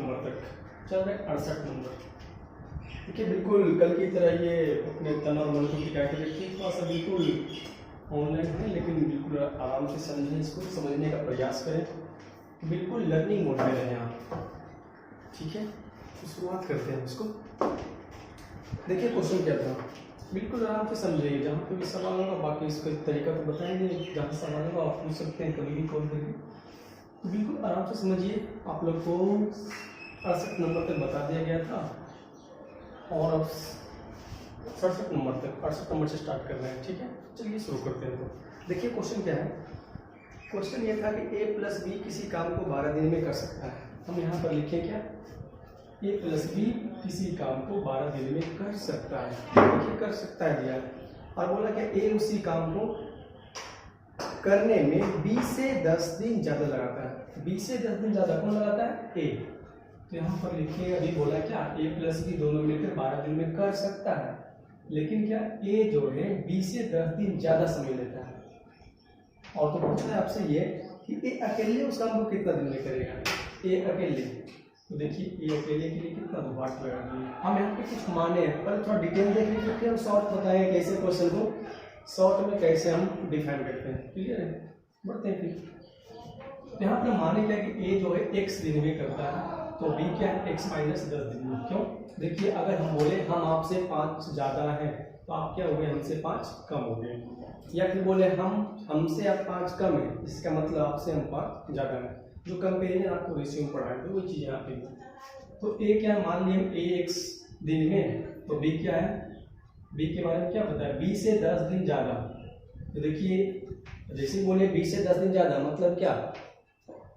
Number तक चल रहा है, 68 नंबर। देखिए बिल्कुल कल की तरह ये अपने तन और मन को टिका के रखिए, थोड़ा सा बिल्कुल ऑनलाइन है लेकिन बिल्कुल आराम से समझें, इसको समझने का प्रयास करें, बिल्कुल लर्निंग मोड में रहें आप। ठीक है, तो शुरुआत करते हैं इसको। देखिए क्वेश्चन क्या था, बिल्कुल आराम से समझिए, जहाँ पे भी सवाल होगा, बाकी इसका तरीका तो बताएंगे, जहाँ सवाल होगा आप पूछ सकते हैं कभी भी कॉल करके, तो बिल्कुल आराम से समझिए। आप लोग को 68 नंबर तक बता दिया गया था और अब 67 नंबर तक, 68 नंबर से स्टार्ट कर रहे हैं। ठीक है, चलिए शुरू करते हैं। तो देखिए क्वेश्चन क्या है, क्वेश्चन ये था कि a प्लस बी किसी काम को 12 दिन में कर सकता है। हम यहाँ पर लिखें क्या, a प्लस बी किसी काम को 12 दिन में कर सकता है। देखिए कर सकता है दिया, और बोला क्या a उसी काम को करने में 20 से 10 दिन ज़्यादा लगाता है। 20 से 10 दिन ज़्यादा कौन लगाता है, a। तो यहाँ पर लिखिए, अभी बोला क्या a प्लस बी दोनों मिलकर 12 दिन में कर सकता है, लेकिन क्या a जो है 20 से 10 दिन ज़्यादा समय लेता है। और तो पूछना है आपसे ये कि ए अकेले उस काम को कितना दिन में करेगा, ए अकेले। तो देखिए ए अकेले के लिए कितना दो वाट लगा दिए। हम यहाँ पे कुछ माने हैं, पर थोड़ा डिटेल देख लीजिए, फिर हम शॉर्ट बताएंगे कैसे क्वेश्चन को शॉर्ट में कैसे हम डिफाइन करते हैं। क्लियर है, बढ़ते हैं फिर। यहाँ पे माने क्या कि ए जो है x दिन में करता है, तो b क्या है x माइनस 10 दिन में। क्यों, देखिए अगर हम बोले हम आपसे 5 ज़्यादा है तो आप क्या हो गए, हमसे 5 कम हो गए, या फिर बोले हमसे आप 5 कम है, इसका मतलब आपसे हम 5 ज़्यादा है। जो कंपेरिजन आपको रेशियो में पढ़ाए थे वो चीज़ यहाँ पे। तो a क्या है, मान लिया हम a x दिन में, तो b क्या है, b के बारे में क्या पता है, 20 से 10 दिन ज़्यादा। तो देखिए जैसे बोले 20 से 10 दिन ज़्यादा मतलब क्या,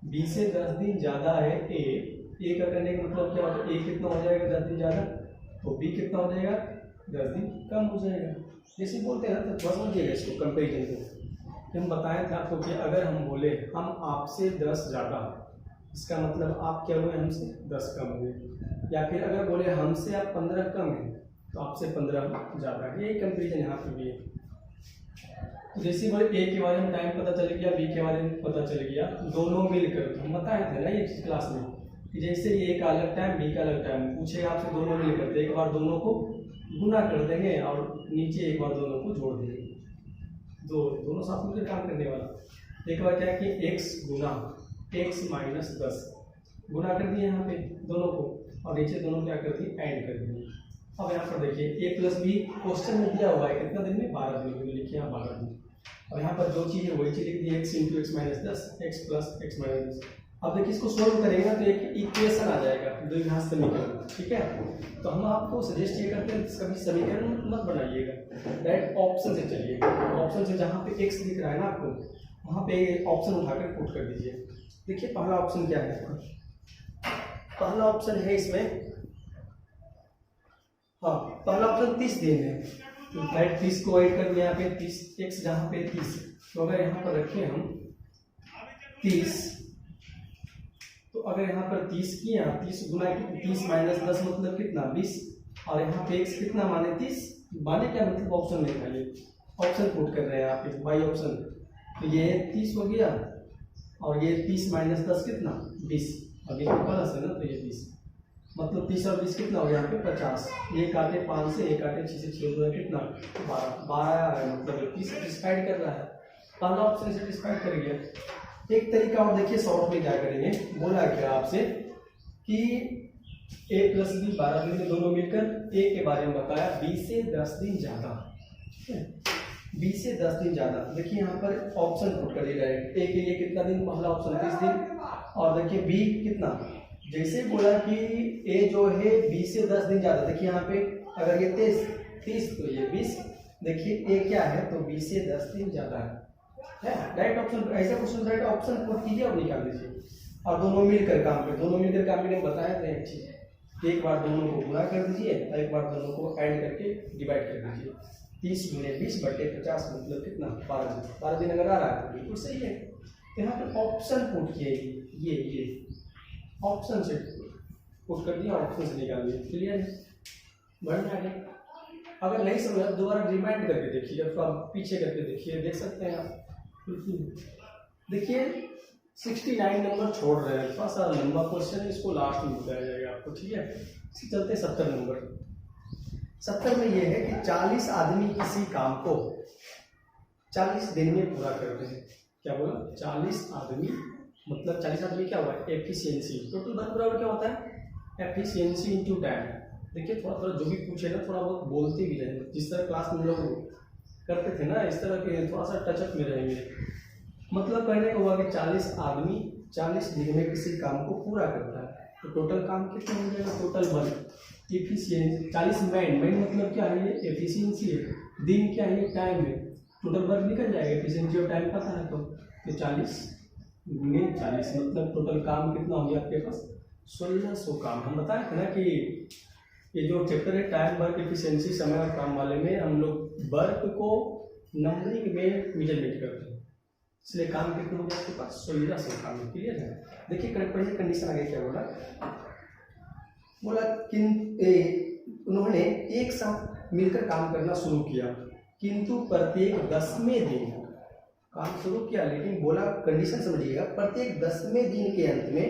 20 से 10 दिन ज़्यादा है a का करने का मतलब क्या होता है, a कितना हो जाएगा 10 दिन ज़्यादा, तो b कितना हो जाएगा 10 दिन कम हो जाएगा। जैसे बोलते हैं ना, तो थोड़ा समझिएगा इसको कंपेरिजन को। हम बताए थे आपको कि अगर हम बोले हम आपसे 10 ज़्यादा, इसका मतलब आप क्या हुए, हमसे 10 कम हुए। या फिर अगर बोले हमसे आप 15 कम है, तो आपसे 15 ज़्यादा है। ये कंपेरिजन यहाँ पे भी है। तो जैसे बोले ए के बारे में टाइम पता चल गया, बी के बारे में पता चल गया, दोनों मिलकर, हम बताए थे ना ये क्लास में कि जैसे ए का अलग टाइम बी का अलग टाइम पूछेगा आपसे, दोनों मिलकर, एक बार दोनों को गुना कर देंगे और नीचे एक बार दोनों को जोड़ देंगे, दोनों साथ मिलकर काम करने वाला। एक बार क्या कि x गुना x माइनस 10 गुना कर दिए यहाँ पे दोनों को, और नीचे दोनों क्या कर दिए, ऐड कर दिए। अब यहाँ पर देखिए a प्लस बी क्वेश्चन में दिया हुआ है कितना दिन में, 12 दिन में, लिखिए यहाँ 12 दिन। और यहाँ पर जो चीज़ है वही चीज़ लिख दी, x into x minus 10, x plus x minus 10। अब देखिए इसको सोल्व करेंगे तो एक इक्वेशन आ जाएगा, द्विघात समीकरण। ठीक है, तो हम आपको सजेस्ट ये करते हैं कभी समीकरण मत बनाइएगा, डायरेक्ट ऑप्शन से चलिए। ऑप्शन से जहाँ पे x दिख रहा है ना आपको, वहाँ पे ऑप्शन उठाकर पुट कर दीजिए। देखिए पहला ऑप्शन क्या है, पहला ऑप्शन है इसमें, हाँ पहला ऑप्शन 30 दिन है, तो डायरेक्ट 30 को ऐड कर दिया यहाँ पे, 30 x जहाँ पे 30, तो अगर यहाँ पर रखें हम 30, तो अगर यहाँ पर 30 किया, 30 गुना 30 माइनस 10 मतलब कितना 20, और यहाँ पे x कितना माने 30, माने क्या मतलब ऑप्शन लिखा, ये ऑप्शन पुट कर रहे हैं आप वाई ऑप्शन। तो ये 30 हो गया, और ये 30 माइनस 10 कितना 20, अब ये प्लस है ना, तो ये 20 मतलब 30 और 20 कितना हो गया यहाँ पे 50। ये काटे 5 से, ये काटे 6 से, 6 हो कितना 12 आ रहा है, मतलब 30 सेटिस्फाइड कर रहा है। पहला ऑप्शन सेटिस्फाइड कर गया। एक तरीका और देखिए शॉर्ट में क्या करेंगे, बोला क्या आपसे कि a प्लस बी 12 दिन में दोनों मिलकर, a के बारे में बताया 20 से 10 दिन ज़्यादा, 20 से 10 दिन ज़्यादा। देखिए यहाँ पर ऑप्शन पुट करिए डायरेक्ट, a के लिए कितना दिन, पहला ऑप्शन 30 दिन, और देखिए b कितना, जैसे बोला कि a जो है 20 से 10 दिन ज़्यादा, देखिए यहाँ पे अगर ये 30 तो ये 20, देखिए a क्या है तो 20 से 10 दिन ज़्यादा है। डायरेक्ट ऑप्शन, ऐसा क्वेश्चन डायरेक्ट ऑप्शन पुट कीजिए और निकाल दीजिए, और दोनों मिलकर काम करें। दोनों मिलकर काम करने बताया था एक चीज़, एक बार दोनों को गुणा कर दीजिए और एक बार दोनों को ऐड करके डिवाइड कर दीजिए। 30 गुने 20 बटे 50 मतलब कितना 12 दिन अगर आ रहा है तो बिल्कुल सही है। तो यहाँ पर ऑप्शन पुट किए, ये ऑप्शन से पुट कर दिया, ऑप्शन से निकाल दिया। क्लियर है, बढ़िया आगे। अगर नहीं समझा दोबारा रिमाइंड करके देखिए, थोड़ा पीछे करके देखिए, देख सकते हैं आप। देखिए 69 नंबर छोड़ रहे हैं, थोड़ा सा लंबा क्वेश्चन है, इसको लास्ट में बताया जाएगा आपको, ठीक है। इसके चलते 70 नंबर। 70 में ये है कि 40 आदमी किसी काम को 40 दिन में पूरा करते हैं। क्या बोला? 40 आदमी, मतलब 40 आदमी क्या हुआ? एफिशिएंसी। टोटल वर्क बराबर क्या होता है? Efficiency into time. देखिए थोड़ा थोड़ा जो भी पूछेगा थोड़ा बहुत बोलते भी रहेंगे, जिस तरह क्लास में लोग करते थे ना, इस तरह के थोड़ा सा टचअप में रहेंगे। मतलब कहने को हुआ कि 40 आदमी 40 दिन में किसी काम को पूरा करता है, तो टोटल काम कितना हो जाएगा? टोटल वर्क एफिशिएंसी 40 मैन मतलब क्या है? ये एफिशिएंसी है, दिन क्या है? टाइम है, टोटल वर्क निकल जाएगा, एफिशिएंसी और टाइम पता है तो 40 में 40 मतलब टोटल काम कितना हो गया आपके पास? 1600 काम। हम बताए थे ना कि ये जो चैप्टर है टाइम वर्क एफिशिएंसी समय और काम वाले में हम लोग वर्क को नंबरिंग में मेजरमेंट करते हैं, इसलिए काम कितना हो गया आपके पास? 1600 काम। क्लियर है? देखिए पहले कंडीशन आगे क्या बोला? बोला उन्होंने एक साथ मिलकर काम करना शुरू किया, किंतु प्रत्येक 10वें दिन काम शुरू किया, लेकिन बोला कंडीशन समझिएगा, प्रत्येक 10वें दिन के अंत में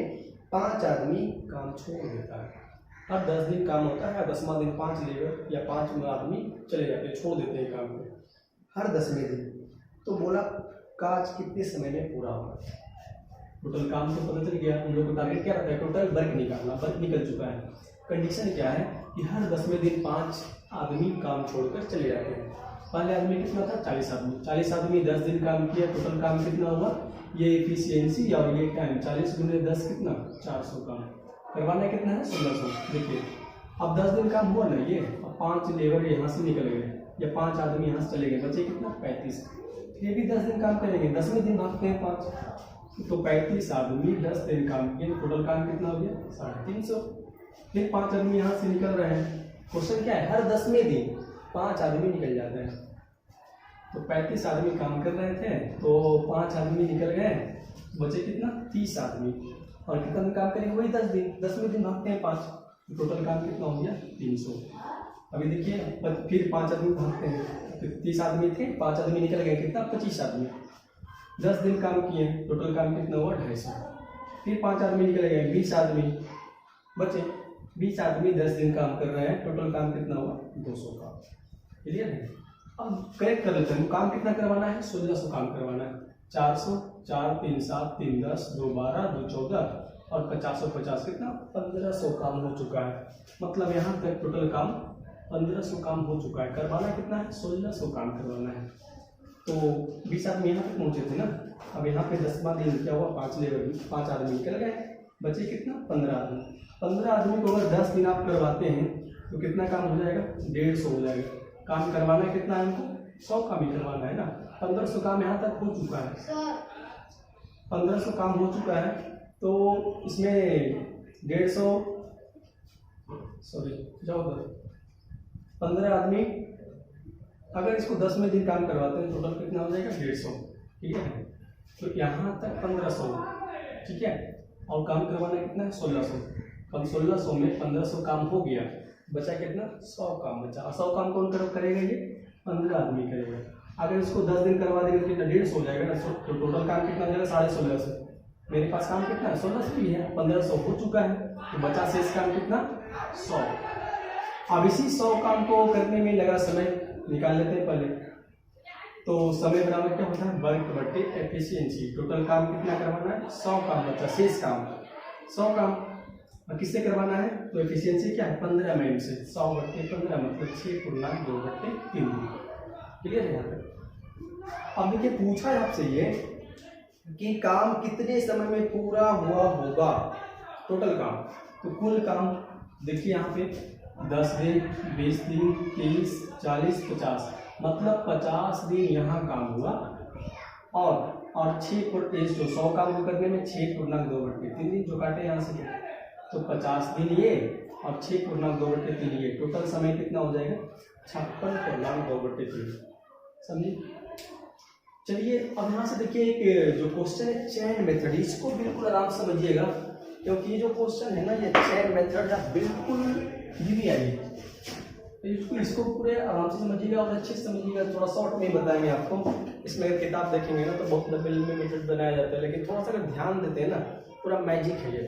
5 आदमी काम छोड़ देता है। हर 10 दिन काम होता है, 10वां दिन 5 लेबर या 5 आदमी चले जाते हैं, छोड़ देते हैं काम को हर 10वें दिन। तो बोला काज कितने समय में पूरा होगा? टोटल काम तो पता चल गया, हम लोग को टारगेट क्या रहता है? टोटल वर्क निकालना। वर्क निकल चुका है। कंडीशन क्या है कि हर 10वें दिन 5 आदमी काम छोड़कर चले जाते हैं। पहले आदमी कितना था? 40 आदमी। 40 आदमी 10 दिन काम किया, टोटल काम कितना हुआ? ये एफिशिएंसी और ये टाइम 40 × 10 कितना? 400 काम। करवाना कितना है? 1600। देखिए अब 10 दिन काम हुआ ना ये, अब 5 लेबर यहाँ से निकल गए या 5 आदमी यहाँ से चले गए, बचे कितना? 35। ये भी 10 दिन काम करेंगे, 10वें दिन भागते हैं 5, तो 35 आदमी 10 दिन काम किए, टोटल काम कितना हो गया? 350। फिर 5 आदमी यहाँ से निकल रहे हैं। क्वेश्चन क्या है? हर 10वें दिन 5 आदमी निकल जाते हैं, तो 35 आदमी काम कर रहे थे, तो 5 आदमी निकल गए, बचे कितना? 30 आदमी। और कितना दिन काम करेंगे? वही 10 दिन। 10वें दिन भागते हैं 5, टोटल काम कितना हो गया? 300। अभी देखिए फिर 5 आदमी भागते हैं, तो 30 आदमी थे, 5 आदमी निकल गए, कितना? 25 आदमी। 10 दिन काम किए, टोटल काम कितना हुआ? 250। फिर 5 आदमी निकल गए, 20 आदमी बचे। 20 आदमी 10 दिन काम कर रहे हैं, टोटल काम कितना हुआ? 200 काम। क्लियर है? अब करेक्ट कर लेते हैं, काम कितना करवाना है? 1600 काम करवाना है। 400, 4 3 7 3 10 2 12 2 14 और 50 और 50 कितना? 1500 काम हो चुका है। मतलब यहाँ तक टोटल काम 1500 काम हो चुका है। करवाना कितना है? 1600 काम करवाना है। तो 20 आदमी यहाँ तक पहुँचे थे ना। अब यहाँ पे 10वां दिन क्या हुआ? 5 लेबर 5 आदमी निकल गए, बचे कितना? 15 आदमी। 15 आदमी को अगर 10 दिन आप करवाते हैं तो कितना काम हो जाएगा? 150 हो जाएगा। काम करवाना कितना है हमको? 100 काम ही करवाना है ना। 1500 काम यहाँ तक हो चुका है। 1500 काम हो चुका है, तो इसमें 150 जाओ 15 आदमी अगर इसको 10वें दिन काम करवाते हैं, टोटल कितना हो जाएगा? 150। ठीक है, तो यहाँ तक 1500। ठीक है, और काम करवाना कितना है? 1600। कम 1600 में 1500 काम हो गया, बचा कितना? 100 काम बचा। 100 काम कौन करेगा? ये 15 आदमी करेगा। अगर इसको 10 दिन करवा देंगे तो कितना? 150 हो जाएगा ना। तो टोटल काम कितना हो जाएगा? 1650। मेरे पास काम कितना है? 1600 ही है, 1500 हो चुका है, तो बचा शेष काम कितना? 100। अब इसी 100 काम को करने में लगा समय निकाल लेते हैं पहले। तो समय बराबर क्या होता है? वर्क बटे एफिशिएंसी। टोटल काम कितना करवाना है? 100 काम बचा, शेष काम 100 काम। किससे करवाना है? तो एफिशिएंसी क्या है? 15 मिनट से। 100 बटे 15 मतलब 6×2/3। क्लियर है यहाँ तक? अब देखिए पूछा है आपसे ये कि काम कितने समय में पूरा हुआ होगा? टोटल काम, तो कुल काम देखिए यहाँ पे 10 दिन 20 दिन 30 40 50 मतलब 50 दिन यहाँ काम हुआ, और 6 जो 100 काम को करने में 6×2/3 दिन जो काटे यहाँ से, तो 50 दिन ये और 6×2/3 ये, टोटल समय कितना हो जाएगा? 56×2/3। समझिए? चलिए अब यहाँ से देखिए एक जो क्वेश्चन है चेन मेथड, इसको बिल्कुल आराम से समझिएगा, क्योंकि ये जो क्वेश्चन है ना ये चेन मेथड बिल्कुल इजी है। इसको पूरे आराम से समझिएगा और अच्छे से समझिएगा, थोड़ा शॉर्ट में बताएंगे आपको। इसमें अगर किताब देखेंगे ना तो बहुत लंबे लंबे मेथड बनाया जाता है, लेकिन थोड़ा सा अगर ध्यान देते हैं ना पूरा मैजिक है ये।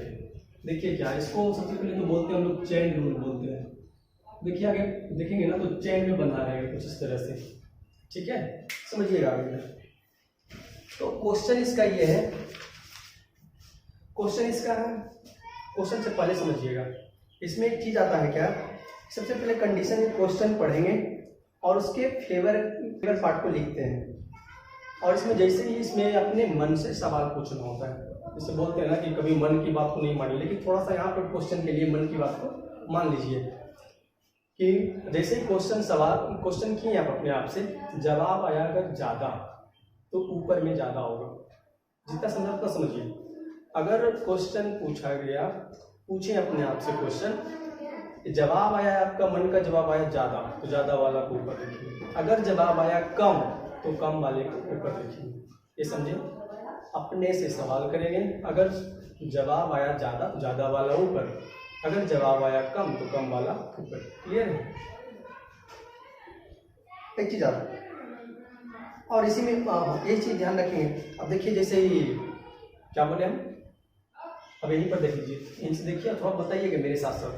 देखिए क्या इसको सबसे पहले तो बोलते हैं हम लोग चेन रूल बोलते हैं। देखिए आगे देखेंगे ना तो चेन में बना रहेगा कुछ इस तरह से, ठीक है, समझिएगा आगे। तो क्वेश्चन इसका ये है, क्वेश्चन इसका है, क्वेश्चन से पहले समझिएगा इसमें एक चीज आता है क्या, सबसे पहले कंडीशन क्वेश्चन पढ़ेंगे और उसके फेवर पार्ट को लिखते हैं, और इसमें जैसे ही इसमें अपने मन से सवाल पूछना होता है। जैसे बोलते हैं ना कि कभी मन की बात को नहीं मानी, लेकिन थोड़ा सा यहाँ पर क्वेश्चन के लिए मन की बात को मान लीजिए कि जैसे ही क्वेश्चन किए आप अपने आप से, जवाब आया अगर ज़्यादा तो ऊपर में ज़्यादा होगा, जितना समझा उतना समझिए। अगर क्वेश्चन पूछा गया, पूछें अपने आप से क्वेश्चन, जवाब आया आपका मन का जवाब आया ज़्यादा तो ज़्यादा वाला को ऊपर देखिए, अगर जवाब आया कम तो कम वाले को ऊपर देखिए। ये समझे, अपने से सवाल करेंगे, अगर जवाब आया ज़्यादा तो ज़्यादा वाला ऊपर, अगर जवाब आया कम तो कम वाला ऊपर। क्लियर है? एक चीज आता और इसी में एक चीज ध्यान रखेंगे। अब देखिए जैसे ही क्या बोले हम, अब यहीं पर देख लीजिए, इनसे देखिए थोड़ा बताइएगा मेरे साथ साथ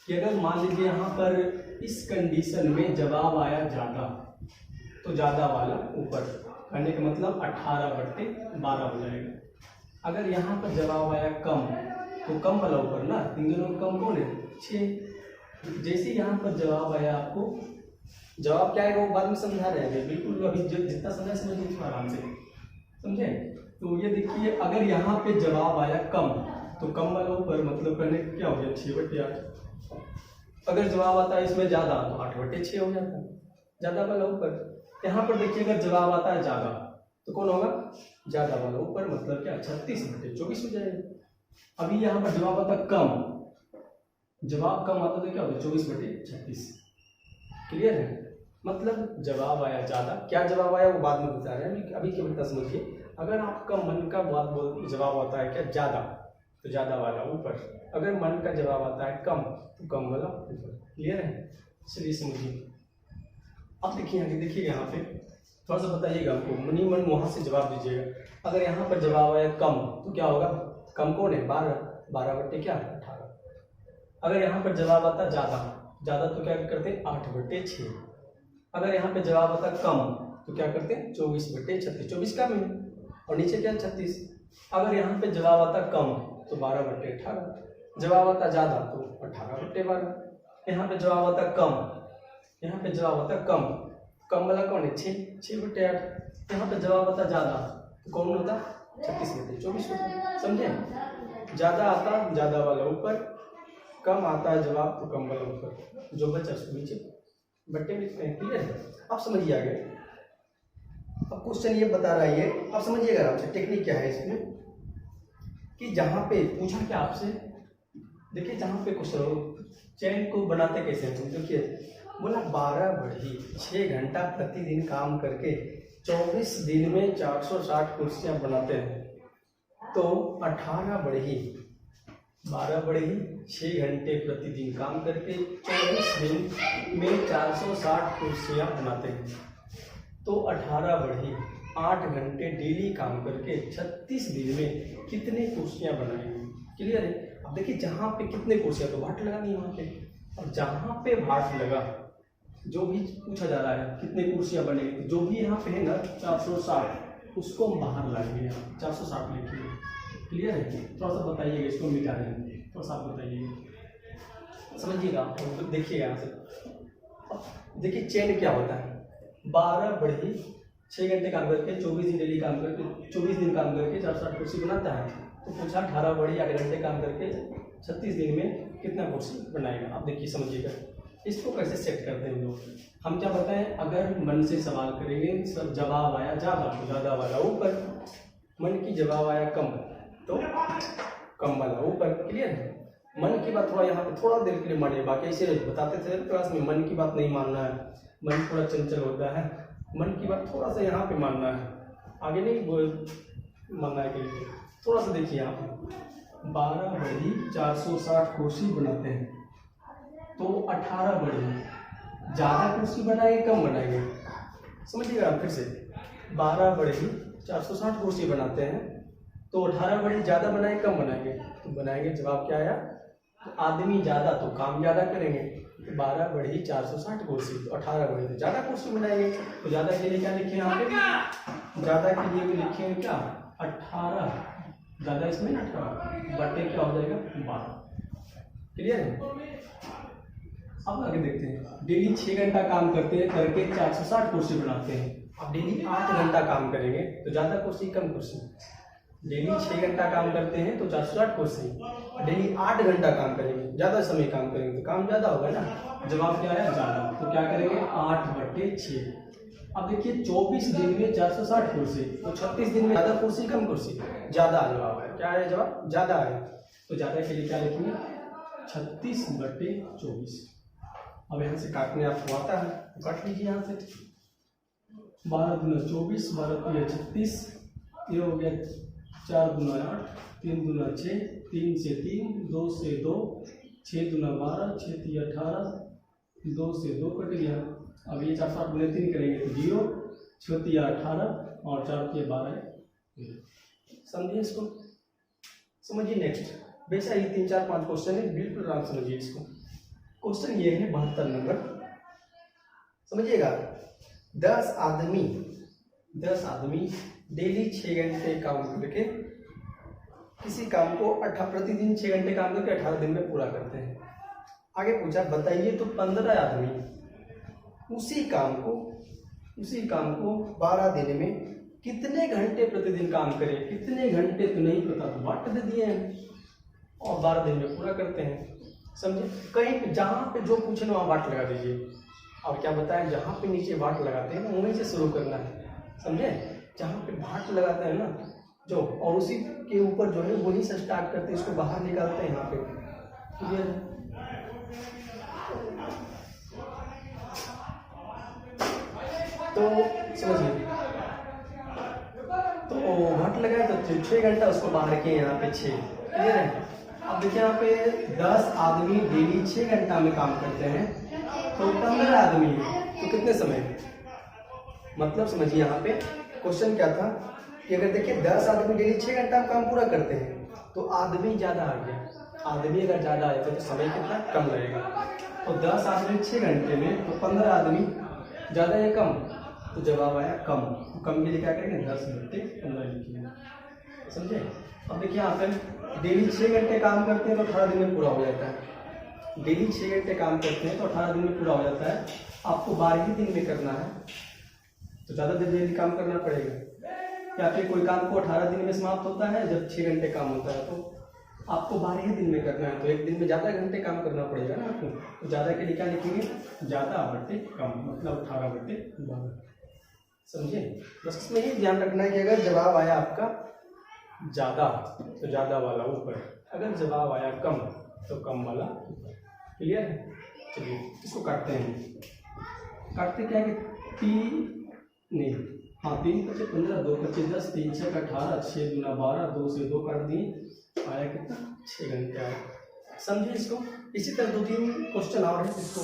कि अगर मान लीजिए यहाँ पर इस कंडीशन में जवाब आया ज़्यादा तो ज़्यादा वाला ऊपर, कहने का मतलब 18/12 हो जाएगा। अगर यहाँ पर जवाब आया कम तो कम वाला ऊपर ना, इन दोनों में कम कौन है? 6। जैसे यहाँ पर जवाब आया, आपको जवाब क्या है वो बाद में समझा रहे हैं, बिल्कुल अभी जितना समझा समझिए थोड़ा आराम से, समझे? तो ये देखिए अगर यहाँ पे जवाब आया कम तो कम वाला ऊपर, मतलब कहने क्या हो गया 6/8। अगर जवाब आता है इसमें ज़्यादा तो 8/6 हो जाता है, ज़्यादा वाला ऊपर। यहाँ पर देखिए अगर जवाब आता है ज़्यादा तो कौन होगा? ज़्यादा वाला ऊपर, मतलब क्या 36/24 हो जाएगा। अभी यहाँ पर जवाब आता कम, जवाब कम आता तो क्या होगा? 24/36। क्लियर है? मतलब जवाब आया ज़्यादा, क्या जवाब आया वो बाद में बता रहे हैं, अभी क्या बता समझिए। अगर आपका मन का जवाब आता है क्या ज़्यादा तो ज़्यादा वाला ऊपर, अगर मन का जवाब आता है कम तो कम वाला ऊपर। क्लियर है? चलिए समझिए। अब देखिए आगे, देखिए यहाँ पे थोड़ा सा बताइएगा, आपको मनी मन वहाँ से जवाब दीजिएगा। अगर यहाँ पर जवाब आया कम तो क्या होगा? कम कौन है? 12/18। अगर यहाँ पर जवाब आता ज़्यादा तो क्या करते हैं? 8/6। अगर यहाँ पे जवाब आता कम तो क्या करते हैं? 24/36। 24 कम है और नीचे क्या? 36। अगर यहाँ पे जवाब आता कम तो 12/18। जवाब आता ज़्यादा तो 18/12। यहाँ पे जवाब आता कम, यहाँ पे जवाब आता कम वाला कौन है? 6/8। यहाँ पे जवाब आता ज़्यादा तो कौन होता? 36/24 होता। समझे? ज़्यादा आता ज़्यादा वाला ऊपर, कम आता है जवाब तो कम वाला ऊपर, जो बचा उसको नीचे बट्टे में लिखते हैं। क्लियर है? आप समझिए आगे। अब क्वेश्चन ये बता रहा है, ये आप समझिएगा आराम से। टेक्निक क्या है इसमें कि जहाँ पे पूछा क्या आपसे, देखिए जहाँ पे क्वेश्चन चैन को बनाते कैसे हैं, देखिए बोला 12/6 घंटा प्रतिदिन काम करके 24 दिन में 460 कुर्सियाँ बनाते हैं, तो 12/6 घंटे प्रतिदिन काम करके 24 दिन में 460 कुर्सियाँ बनाते हैं, तो 18/8 घंटे डेली काम करके 36 दिन में कितने कुर्सियाँ बनाएंगे। क्लियर है? अब देखिए जहाँ पे कितने कुर्सियाँ, तो भाट लगा नहीं वहाँ पे, और जहाँ पे भाट लगा जो भी पूछा जा रहा है कितने कुर्सियाँ बनेगी, जो भी यहाँ पे है ना 460, उसको हम बाहर लाएंगे, यहाँ 460 लिखिए। क्लियर है? थोड़ा सा बताइएगा, इसको मिटा देंगे, थोड़ा सा बताइएगा, समझिएगा। देखिएगा यहाँ से, देखिए चेन क्या होता है, 12/6 घंटे काम करके 24 दिन डेली काम करके 24 दिन काम करके 460 कुर्सी बनाता है, तो पूछा 18/8 घंटे काम करके 36 दिन में कितना कुर्सी बनाएगा। आप देखिए समझिएगा, इसको कैसे सेट करते हैं लोग। हम क्या बताएं, अगर मन से सवाल करेंगे, सब जवाब आया ज़्यादा तो ज़्यादा वाला ऊपर, मन की जवाब आया कम तो कम वाला ऊपर। क्लियर है? मन की बात थोड़ा यहाँ पे थोड़ा देर के लिए मानिए, बाकी ऐसे बताते थे क्लास में, मन की बात नहीं मानना है, मन थोड़ा चंचल होता है, मन की बात थोड़ा सा यहाँ पे मानना है, आगे नहीं मानना है। के लिए थोड़ा सा देखिए यहाँ पे 12/460 कुर्सी बनाते हैं, तो 18 ज़्यादा कुर्सी बनाएंगे कम बनाएंगे, समझिएगा आप फिर से। 12 बढ़ी 460 कुर्सी बनाते हैं, तो 18 बढ़ी ज़्यादा बनाएंगे कम बनाएंगे? तो बनाएंगे, जवाब क्या आया? तो आदमी ज़्यादा तो काम ज़्यादा करेंगे, तो 12 बढ़ी 460 कुर्सी, तो 18 बढ़ी तो ज़्यादा कुर्सी बनाएंगे। तो ज़्यादा के लिए क्या लिखे यहाँ पे? ज़्यादा के लिए भी लिखेंगे क्या? 18, ज़्यादा इसमें ना 18 बटे क्या हो जाएगा? 12। क्लियर है? अब आगे देखते हैं। डेली 6 घंटा काम करते हैं, करके 460 कुर्सी बनाते हैं। अब डेली 8 घंटा काम करेंगे तो ज़्यादा कुर्सी कम कुर्सी? डेली 6 घंटा काम करते हैं तो 460 कुर्सी, डेली 8 घंटा काम करेंगे, ज़्यादा समय काम करेंगे तो काम ज़्यादा होगा ना। जवाब क्या है? ज़्यादा। तो क्या करेंगे? 8 बटे 6। अब देखिए 24 दिन में 460 कुर्सी, तो 36 दिन में ज़्यादा कुर्सी कम कुर्सी? ज़्यादा जवाब है। क्या है जवाब? ज़्यादा है। तो ज़्यादा के लिए क्या लिखेंगे? 36 बटे 24। अब यहाँ से काटने आपको आता है तो काट लीजिए यहाँ से। 12 दूना 24, 12 तिया 36, ये हो गया 4 दूना 8, 3 दूना 6, 3 से 3, 2 से 2, 6 दूना 12, 6 तिया 18, 2 से 2 कट गया। अब ये 460 गुने 3 करेंगे तो 0, 6 तिया 18 और 4 तिया 12। समझिए इसको? समझिए नेक्स्ट। वैसा ही 3, 4, 5 क्वेश्चन है, बिल्कुल आराम समझिए इसको। क्वेश्चन ये है 72 नंबर, समझिएगा। 10 आदमी डेली 6 घंटे काम करके किसी काम को प्रतिदिन 6 घंटे काम करके 18 दिन में पूरा करते हैं। आगे पूछा, बताइए तो 15 आदमी उसी काम को 12 दिन में कितने घंटे प्रतिदिन काम करें? कितने घंटे तो नहीं पता, तो वाट दे दिए हैं और 12 दिन में पूरा करते हैं। समझे? कहीं जहाँ पे जो पूछे ना वहाँ वाट लगा दीजिए। और क्या बताएं, जहाँ पे नीचे वाट लगाते हैं ना वहीं से शुरू करना है। समझे? जहाँ पे वाट लगाते हैं ना जो, और उसी के ऊपर जो है वहीं से स्टार्ट करते हैं, इसको बाहर निकालते हैं यहाँ पे। क्लियर? तो समझिए, तो वाट लगाए तो 6 घंटा, उसको बाहर किए यहाँ पे 6। क्लियर है? अब देखिए यहाँ पे 10 आदमी डेली 6 घंटा में काम करते हैं, तो 15 आदमी है तो कितने समय? मतलब समझिए यहाँ पे क्वेश्चन क्या था कि अगर देखिए 10 आदमी डेली 6 घंटा में काम पूरा करते हैं तो आदमी ज़्यादा आ गया। आदमी अगर ज़्यादा आएगा तो समय कितना कम लगेगा। तो 10 आदमी 6 घंटे में, तो 15 आदमी ज़्यादा या कम? तो जवाब आया कम। तो कम के लिए क्या करेंगे? 10 बटे 15 लिखेंगे। समझे? अब देखिए यहाँ पे डेली 6 घंटे काम करते हैं तो 18 दिन में पूरा हो जाता है। डेली 6 घंटे काम करते हैं तो 18 दिन में पूरा हो जाता है। आपको 12 दिन में करना है तो ज़्यादा देर डेली काम करना पड़ेगा, या फिर कोई काम को 18 दिन में समाप्त होता है जब 6 घंटे काम होता है, तो आपको 12 दिन में करना है तो एक दिन में ज़्यादा घंटे काम करना पड़ेगा ना आपको। तो ज़्यादा के लिए क्या लिखेंगे? ज़्यादा बटे कम, मतलब 18 बटे 12। समझे? बस इसमें ही ध्यान रखना है कि अगर जवाब आया आपका ज़्यादा तो ज़्यादा वाला ऊपर, अगर जवाब आया कम तो कम वाला ऊपर। क्लियर है? चलिए इसको काटते हैं। काटते क्या है कि 3 पचे 15, 2 पचे 10, 3 छः 18, 6 दूना 12, 2 से 2 काट दिए, आया कितना? 6 घंटे आया। समझे इसको? इसी तरह 2-3 क्वेश्चन और है इसको